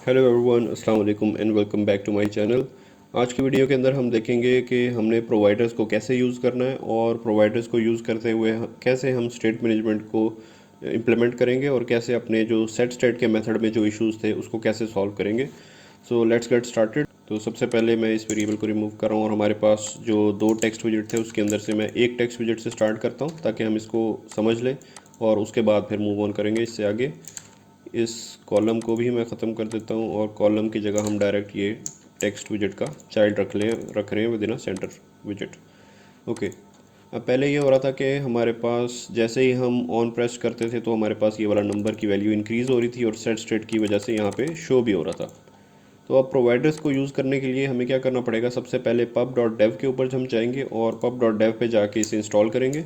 Hello everyone, अस्सलाम वालेकुम and welcome back to my channel. आज की वीडियो के अंदर हम देखेंगे कि हमने प्रोवाइडर्स को कैसे यूज़ करना है और प्रोवाइडर्स को यूज़ करते हुए कैसे हम स्टेट मैनेजमेंट को इम्प्लीमेंट करेंगे और कैसे अपने जो सेट स्टेट के मेथड में जो इश्यूज़ थे उसको कैसे सॉल्व करेंगे। So let's get started. तो सबसे पहले मैं इस वेरिएबल को रिमूव कर रहा हूँ और हमारे पास जो दो टेक्स्ट विजेट थे उसके अंदर से मैं एक टेक्स्ट विजेट से स्टार्ट करता हूँ ताकि हम इसको समझ लें और उसके बाद फिर मूव ऑन करेंगे इससे आगे। इस कॉलम को भी मैं ख़त्म कर देता हूँ और कॉलम की जगह हम डायरेक्ट ये टेक्स्ट विजेट का चाइल्ड रख रहे हैं विद इन अ सेंटर विजेट। ओके, अब पहले ये हो रहा था कि हमारे पास जैसे ही हम ऑन प्रेस करते थे तो हमारे पास ये वाला नंबर की वैल्यू इंक्रीज़ हो रही थी और सेट स्टेट की वजह से यहाँ पे शो भी हो रहा था। तो अब प्रोवाइडर्स को यूज़ करने के लिए हमें क्या करना पड़ेगा, सबसे पहले pub.dev के ऊपर हम जाएंगे और pub.dev पे जाके इसे इंस्टॉल करेंगे।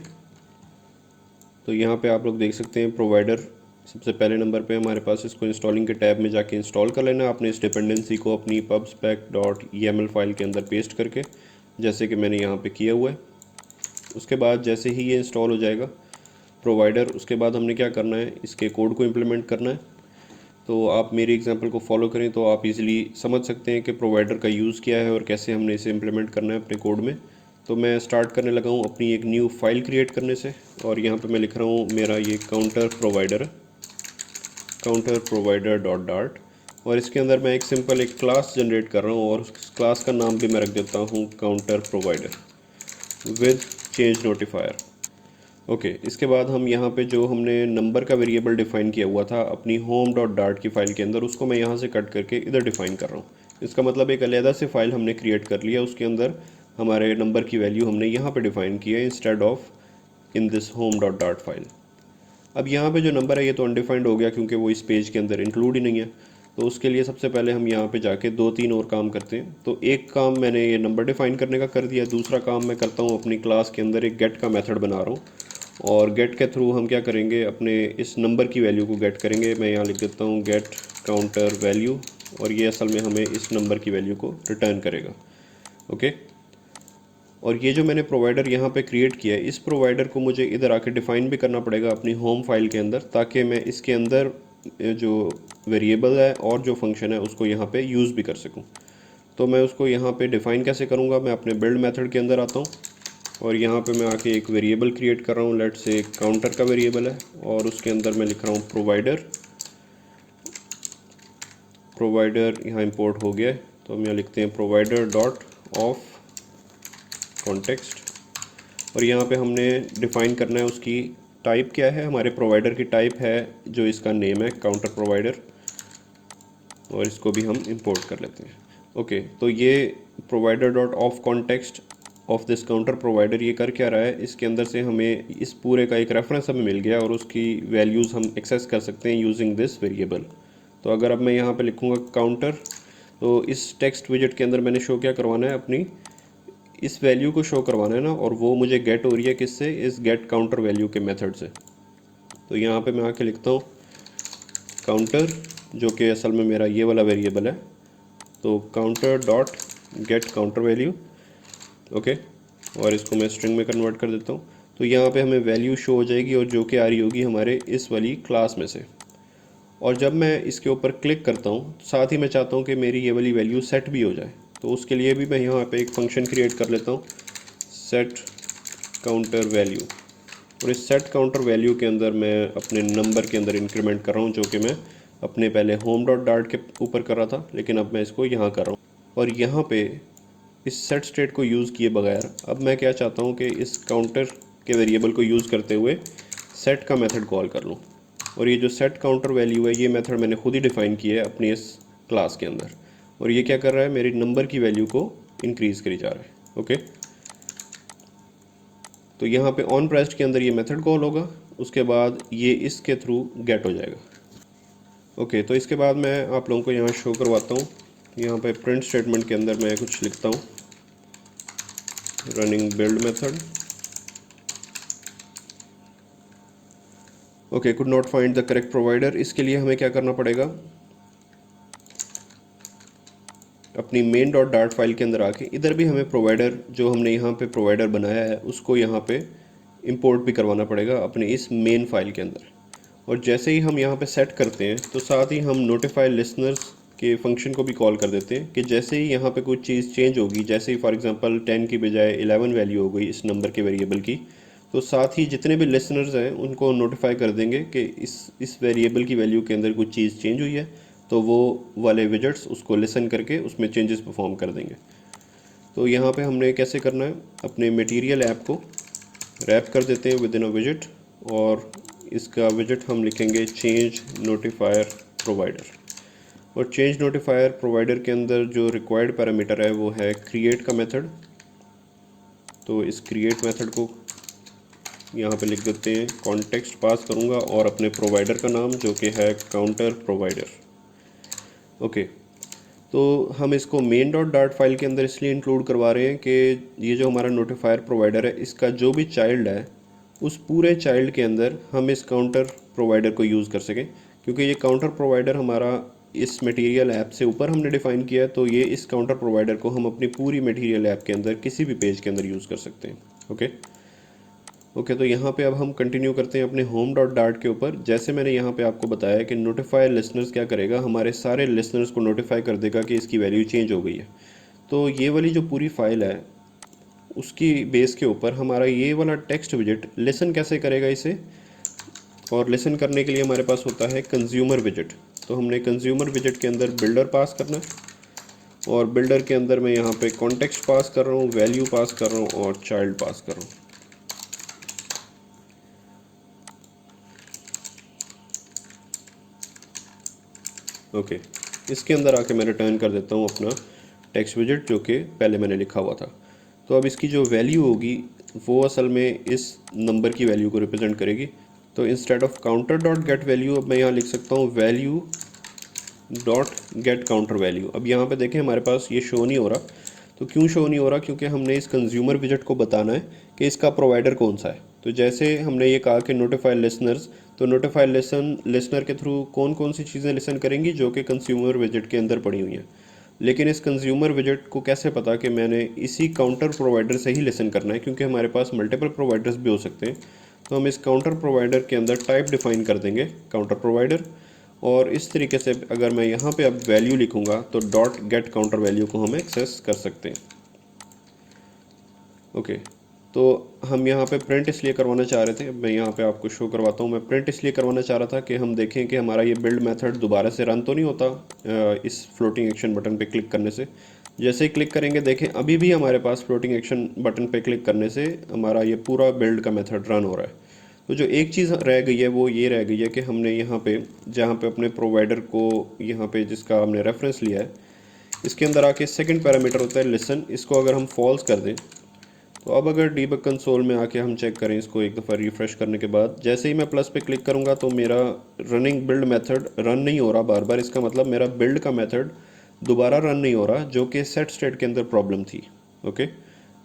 तो यहाँ पे आप लोग देख सकते हैं प्रोवाइडर सबसे पहले नंबर पे हमारे पास, इसको इंस्टॉलिंग के टैब में जाके इंस्टॉल कर लेना आपने इस डिपेंडेंसी को अपनी pubspec.yaml फाइल के अंदर पेस्ट करके, जैसे कि मैंने यहाँ पे किया हुआ है। उसके बाद जैसे ही ये इंस्टॉल हो जाएगा प्रोवाइडर, उसके बाद हमने क्या करना है, इसके कोड को इम्प्लीमेंट करना है। तो आप मेरी एग्जांपल को फॉलो करें तो आप इजीली समझ सकते हैं कि प्रोवाइडर का यूज़ क्या है और कैसे हमने इसे इम्प्लीमेंट करना है अपने कोड में। तो मैं स्टार्ट करने लगा हूँ अपनी एक न्यू फाइल क्रिएट करने से और यहाँ पे मैं लिख रहा हूँ मेरा ये काउंटर प्रोवाइडर डॉट डार्ट, और इसके अंदर मैं एक सिंपल एक क्लास जनरेट कर रहा हूँ और उस क्लास का नाम भी मैं रख देता हूँ counter provider with change notifier. Okay, इसके बाद हम यहाँ पे जो हमने नंबर का वेरिएबल डिफ़ाइन किया हुआ था अपनी होम डॉट डार्ट की फ़ाइल के अंदर, उसको मैं यहाँ से कट करके इधर डिफ़ाइन कर रहा हूँ। इसका मतलब एक अलहदा से फ़ाइल हमने क्रिएट कर लिया, उसके अंदर हमारे नंबर की वैल्यू हमने यहाँ पे डिफ़ाइन की है instead of in this home dot dart file. अब यहाँ पे जो नंबर है ये तो अनडिफाइंड हो गया क्योंकि वो इस पेज के अंदर इंक्लूड ही नहीं है। तो उसके लिए सबसे पहले हम यहाँ पे जाके दो तीन और काम करते हैं। तो एक काम मैंने ये नंबर डिफ़ाइन करने का कर दिया, दूसरा काम मैं करता हूँ अपनी क्लास के अंदर एक गेट का मेथड बना रहा हूँ और गेट के थ्रू हम क्या करेंगे, अपने इस नंबर की वैल्यू को गेट करेंगे। मैं यहाँ लिख देता हूँ गेट काउंटर वैल्यू और ये असल में हमें इस नंबर की वैल्यू को रिटर्न करेगा। ओके, और ये जो मैंने प्रोवाइडर यहाँ पे क्रिएट किया है, इस प्रोवाइडर को मुझे इधर आके डिफ़ाइन भी करना पड़ेगा अपनी होम फाइल के अंदर, ताकि मैं इसके अंदर जो वेरिएबल है और जो फंक्शन है उसको यहाँ पे यूज़ भी कर सकूँ। तो मैं उसको यहाँ पे डिफ़ाइन कैसे करूँगा, मैं अपने बिल्ड मेथड के अंदर आता हूँ और यहाँ पे मैं आके एक वेरिएबल क्रिएट कर रहा हूँ। लेट्स से काउंटर का वेरिएबल है और उसके अंदर मैं लिख रहा हूँ प्रोवाइडर यहाँ इंपोर्ट हो गया है। तो हम यहाँ लिखते हैं प्रोवाइडर डॉट ऑफ कॉन्टेक्स्ट और यहाँ पे हमने डिफ़ाइन करना है उसकी टाइप क्या है। हमारे प्रोवाइडर की टाइप है जो इसका नेम है काउंटर प्रोवाइडर, और इसको भी हम इंपोर्ट कर लेते हैं। ओके, तो ये provider dot of context of this counter provider ये कर क्या रहा है, इसके अंदर से हमें इस पूरे का एक रेफरेंस हमें मिल गया और उसकी वैल्यूज़ हम एक्सेस कर सकते हैं यूजिंग दिस वेरिएबल। तो अगर अब मैं यहाँ पे लिखूँगा काउंटर, तो इस टेक्स्ट विजेट के अंदर मैंने शो क्या करवाना है, अपनी इस वैल्यू को शो करवाना है ना, और वो मुझे गेट हो रही है किससे, इस गेट काउंटर वैल्यू के मेथड से। तो यहाँ पे मैं आके लिखता हूँ काउंटर, जो कि असल में मेरा ये वाला वेरिएबल है। तो counter dot gate counter value. Okay, और इसको मैं स्ट्रिंग में कन्वर्ट कर देता हूँ। तो यहाँ पे हमें वैल्यू शो हो जाएगी और जो कि आ रही होगी हमारे इस वाली क्लास में से। और जब मैं इसके ऊपर क्लिक करता हूँ, साथ ही मैं चाहता हूँ कि मेरी ये वाली वैल्यू सेट भी हो जाए, तो उसके लिए भी मैं यहाँ पे एक फंक्शन क्रिएट कर लेता हूँ सेट काउंटर वैल्यू। और इस सेट काउंटर वैल्यू के अंदर मैं अपने नंबर के अंदर इंक्रीमेंट कर रहा हूँ, जो कि मैं अपने पहले होम डॉट डार्ट के ऊपर कर रहा था, लेकिन अब मैं इसको यहाँ कर रहा हूँ। और यहाँ पे इस सेट स्टेट को यूज़ किए बगैर अब मैं क्या चाहता हूँ कि इस काउंटर के वेरिएबल को यूज़ करते हुए सेट का मेथड कॉल कर लूँ। और ये जो सेट काउंटर वैल्यू है ये मेथड मैंने खुद ही डिफ़ाइन किया है अपनी इस क्लास के अंदर, और ये क्या कर रहा है, मेरी नंबर की वैल्यू को इंक्रीज़ करी जा रहा है। ओके, तो यहाँ पे ऑन प्रेस्ड के अंदर ये मेथड कॉल होगा, उसके बाद ये इसके थ्रू गेट हो जाएगा। ओके, तो इसके बाद मैं आप लोगों को यहाँ शो करवाता हूँ। यहाँ पे प्रिंट स्टेटमेंट के अंदर मैं कुछ लिखता हूँ, running build method. Okay, could not find the correct provider. इसके लिए हमें क्या करना पड़ेगा, अपनी मेन डॉट डार्ट फाइल के अंदर आके इधर भी हमें प्रोवाइडर जो हमने यहाँ पे प्रोवाइडर बनाया है उसको यहाँ पे इंपोर्ट भी करवाना पड़ेगा अपने इस मेन फाइल के अंदर। और जैसे ही हम यहाँ पे सेट करते हैं तो साथ ही हम नोटिफाई लिसनर्स कि फ़ंक्शन को भी कॉल कर देते हैं कि जैसे ही यहाँ पे कोई चीज़ चेंज होगी, जैसे ही फॉर एग्जांपल 10 की बजाय 11 वैल्यू हो गई इस नंबर के वेरिएबल की, तो साथ ही जितने भी लिसनर्स हैं उनको नोटिफाई कर देंगे कि इस वेरिएबल की वैल्यू के अंदर कुछ चीज़ चेंज हुई है, तो वो वाले विजेट्स उसको लिसन करके उसमें चेंजेस परफॉर्म कर देंगे। तो यहाँ पे हमने कैसे करना है, अपने मटेरियल ऐप को रैप कर देते हैं विद इन अ विजेट, और इसका विजेट हम लिखेंगे चेंज नोटिफायर प्रोवाइडर। और चेंज नोटिफायर प्रोवाइडर के अंदर जो रिक्वायर्ड पैरामीटर है वो है क्रिएट का मेथड। तो इस क्रिएट मेथड को यहाँ पे लिख देते हैं, कॉन्टेक्स्ट पास करूँगा और अपने प्रोवाइडर का नाम जो कि है काउंटर प्रोवाइडर। ओके, तो हम इसको मेन डॉट डार्ट फाइल के अंदर इसलिए इंक्लूड करवा रहे हैं कि ये जो हमारा नोटिफायर प्रोवाइडर है इसका जो भी चाइल्ड है उस पूरे चाइल्ड के अंदर हम इस काउंटर प्रोवाइडर को यूज़ कर सकें, क्योंकि ये काउंटर प्रोवाइडर हमारा इस मटेरियल ऐप से ऊपर हमने डिफ़ाइन किया है, तो ये इस काउंटर प्रोवाइडर को हम अपनी पूरी मटेरियल ऐप के अंदर किसी भी पेज के अंदर यूज़ कर सकते हैं। ओके, तो यहाँ पे अब हम कंटिन्यू करते हैं अपने होम डॉट डार्ट के ऊपर। जैसे मैंने यहाँ पे आपको बताया कि नोटिफाई लिसनर्स क्या करेगा, हमारे सारे लिसनर्स को नोटिफाई कर देगा कि इसकी वैल्यू चेंज हो गई है। तो ये वाली जो पूरी फाइल है उसकी बेस के ऊपर हमारा ये वाला टेक्स्ट विजेट लिसन कैसे करेगा इसे, और लिसन करने के लिए हमारे पास होता है कंज्यूमर विजेट। तो हमने कंज्यूमर विजेट के अंदर बिल्डर पास करना है, और बिल्डर के अंदर मैं यहाँ पे कॉन्टेक्स्ट पास कर रहा हूँ, वैल्यू पास कर रहा हूँ और चाइल्ड पास कर रहा हूँ। ओके, इसके अंदर आके मैं रिटर्न कर देता हूँ अपना टेक्स्ट विजेट जो कि पहले मैंने लिखा हुआ था। तो अब इसकी जो वैल्यू होगी वो असल में इस नंबर की वैल्यू को रिप्रेजेंट करेगी। तो instead of counter dot get value अब मैं यहाँ लिख सकता हूँ value dot gate counter value. अब यहाँ पे देखें हमारे पास ये शो नहीं हो रहा। तो क्यों शो नहीं हो रहा, क्योंकि हमने इस कंज्यूमर विजेट को बताना है कि इसका प्रोवाइडर कौन सा है। तो जैसे हमने ये कहा कि नोटिफाई लिसनर्स, तो नोटिफाई लिसनर के थ्रू कौन कौन सी चीज़ें लिसन करेंगी जो कि कंज्यूमर विजेट के अंदर पड़ी हुई हैं। लेकिन इस कंज्यूमर विजेट को कैसे पता कि मैंने इसी काउंटर प्रोवाइडर से ही लिसन करना है, क्योंकि हमारे पास मल्टीपल प्रोवाइडर्स भी हो सकते हैं। तो हम इस काउंटर प्रोवाइडर के अंदर टाइप डिफाइन कर देंगे काउंटर प्रोवाइडर, और इस तरीके से अगर मैं यहाँ पे अब वैल्यू लिखूँगा तो डॉट गेट काउंटर वैल्यू को हम एक्सेस कर सकते हैं। ओके, तो हम यहाँ पे प्रिंट इसलिए करवाना चाह रहे थे, मैं यहाँ पे आपको शो करवाता हूँ। मैं प्रिंट इसलिए करवाना चाह रहा था कि हम देखें कि हमारा ये बिल्ड मेथड दोबारा से रन तो नहीं होता इस फ्लोटिंग एक्शन बटन पे क्लिक करने से। जैसे ही क्लिक करेंगे देखें अभी भी हमारे पास फ्लोटिंग एक्शन बटन पे क्लिक करने से हमारा ये पूरा बिल्ड का मेथड रन हो रहा है। तो जो एक चीज़ रह गई है वो ये रह गई है कि हमने यहाँ पे जहाँ पे अपने प्रोवाइडर को यहाँ पे जिसका हमने रेफरेंस लिया है इसके अंदर आके सेकंड पैरामीटर होता है लिसन। इसको अगर हम फॉल्स कर दें तो अब अगर डीबग कंसोल में आके हम चेक करें इसको एक दफ़ा रिफ़्रेश करने के बाद, जैसे ही मैं प्लस पे क्लिक करूँगा तो मेरा रनिंग बिल्ड मेथड रन नहीं हो रहा बार बार। इसका मतलब मेरा बिल्ड का मेथड दोबारा रन नहीं हो रहा, जो कि सेट स्टेट के अंदर प्रॉब्लम थी। ओके,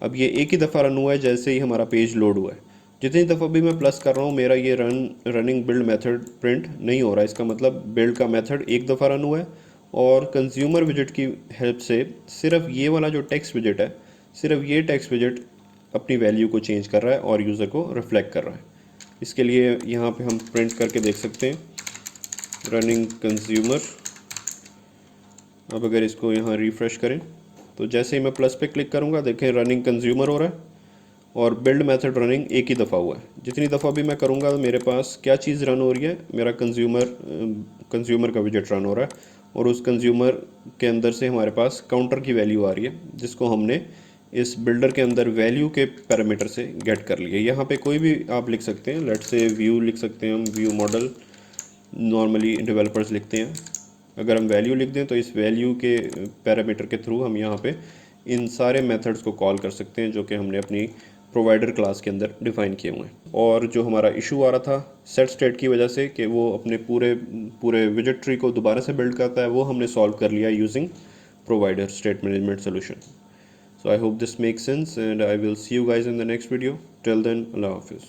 अब ये एक ही दफ़ा रन हुआ है जैसे ही हमारा पेज लोड हुआ है। जितनी दफ़ा भी मैं प्लस कर रहा हूँ मेरा ये रनिंग बिल्ड मेथड प्रिंट नहीं हो रहा है। इसका मतलब बिल्ड का मेथड एक दफ़ा रन हुआ है, और कंज्यूमर विजेट की हेल्प से सिर्फ ये वाला जो टेक्स्ट विजेट है, सिर्फ ये टेक्स्ट विजेट अपनी वैल्यू को चेंज कर रहा है और यूज़र को रिफ्लेक्ट कर रहा है। इसके लिए यहाँ पे हम प्रिंट करके देख सकते हैं रनिंग कंज्यूमर। अब अगर इसको यहाँ रिफ़्रेश करें तो जैसे ही मैं प्लस पे क्लिक करूँगा देखें रनिंग कंज्यूमर हो रहा है, और बिल्ड मेथड रनिंग एक ही दफ़ा हुआ है। जितनी दफ़ा भी मैं करूँगा मेरे पास क्या चीज़ रन हो रही है, मेरा कंज्यूमर का विजेट रन हो रहा है, और उस कंज्यूमर के अंदर से हमारे पास काउंटर की वैल्यू आ रही है जिसको हमने इस बिल्डर के अंदर वैल्यू के पैरामीटर से गेट कर लिया। यहाँ पे कोई भी आप लिख सकते हैं, लेट से व्यू लिख सकते हैं हम, व्यू मॉडल नॉर्मली डेवलपर्स लिखते हैं। अगर हम वैल्यू लिख दें तो इस वैल्यू के पैरामीटर के थ्रू हम यहाँ पे इन सारे मेथड्स को कॉल कर सकते हैं जो कि हमने अपनी प्रोवाइडर क्लास के अंदर डिफ़ाइन किए हुए हैं। और जो हमारा इशू आ रहा था सेट स्टेट की वजह से कि वो अपने पूरे विजेट ट्री को दोबारा से बिल्ड करता है, वो हमने सॉल्व कर लिया using provider state management solution. So I hope this makes sense, and I will see you guys in the next video. Till then, Allah Hafiz.